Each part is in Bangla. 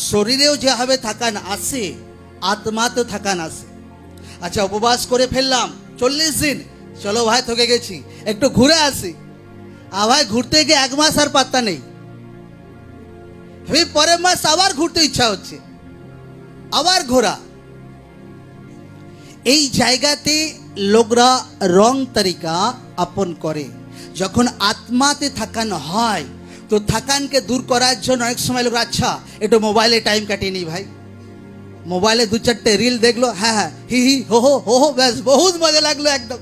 শরীরেও যেভাবে থাকান আসে, আত্মাতেও থাকান আসে। আচ্ছা, উপবাস করে ফেললাম 40 দিন, চলো ভাই থকে গেছি, একটু ঘুরে আসি। ভাই ঘুরতে গিয়ে 1 মাস আর পাত্তা নেই, পরের মাস আবার ঘুরতে ইচ্ছা হচ্ছে, আবার ঘোরা। এই জায়গাতে লোকরা রং তরিকা আপন করে। যখন আত্মাতে থাকান হয় তো থাকানকে দূর করার জন্য অনেক সময় লোক আচ্ছা একটু মোবাইলে টাইম কাটিয়ে নি ভাই, মোবাইলে 2-4টে রিল দেখলো, হ্যাঁ হ্যাঁ হি হি হো হো হো হো, ব্যাস বহুত মজা লাগলো, একদম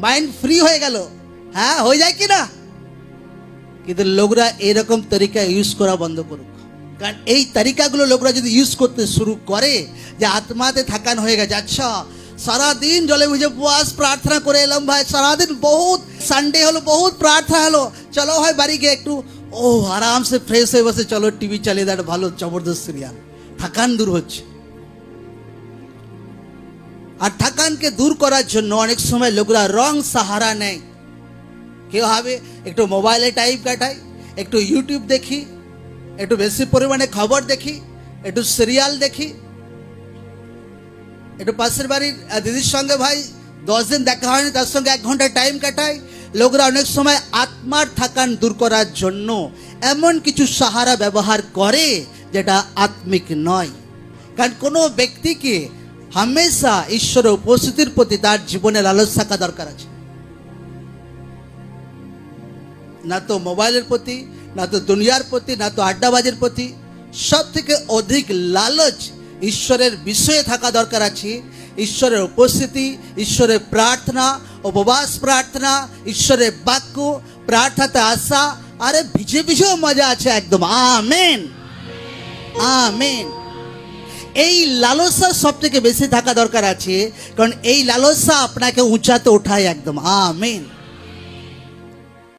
মাইন্ড ফ্রি হয়ে গেল। হ্যাঁ, হয়ে যায় কি না? কিন্তু লোকরা এরকম তরিকা ইউজ করা বন্ধ করুক। কারণ এই তরিকাগুলো লোকরা যদি ইউজ করতে শুরু করে যে আত্মাতে থাকান হয়ে গেছে, আচ্ছা সারাদিন জলে ভিজে উপবাস প্রার্থনা করে এলাম ভাই, সারাদিন বহুত সানডে হলো, বহুত প্রার্থনা হলো, চলো ভাই বাড়ি গিয়ে একটু আরাম সে ফ্রেশ হয়ে বসে চলো টিভি চালিয়ে দেয়, ভালো জবরদস্ত সিরিয়াল। থাকান দূর হচ্ছে। আর থাকানকে দূর করার জন্য অনেক সময় লোকরা রং সাহারা নেয়। কেউ ভাবে একটু মোবাইলে টাইম কাটাই, একটু ইউটিউব দেখি, একটু বেশি পরিমাণে খবর দেখি, একটু সিরিয়াল দেখি, একটু পাশের বাড়ির দিদির সঙ্গে ভাই 10 দিন দেখা হয়নি, তার সঙ্গে 1 ঘন্টা টাইম কাটাই। লোকরা অনেক সময় আত্মার থাকান দূর করার জন্য এমন কিছু সাহারা ব্যবহার করে যেটা আত্মিক নয়। কারণ কোনো ব্যক্তিকে হামেশা ঈশ্বরের উপস্থিতির প্রতি তার জীবনে লালস থাকা দরকার আছে। না তো মোবাইলের প্রতি, না তো দুনিয়ার প্রতি, না তো আড্ডাবাজির প্রতি। সব থেকে অধিক লালচ ঈশ্বরের বিষয়ে থাকা দরকার আছে। ঈশ্বরের উপস্থিতি, ঈশ্বরের প্রার্থনা, উপবাস প্রার্থনা, ঈশ্বরের বাক্য প্রার্থনাতে আসা, আরে ভিজে ভিজেও মজা আছে একদম। Amen, amen. এই লালসা সব থেকে বেশি থাকা দরকার আছে, কারণ এই লালসা আপনাকে উঁচাতে ওঠায় একদম। আমেন।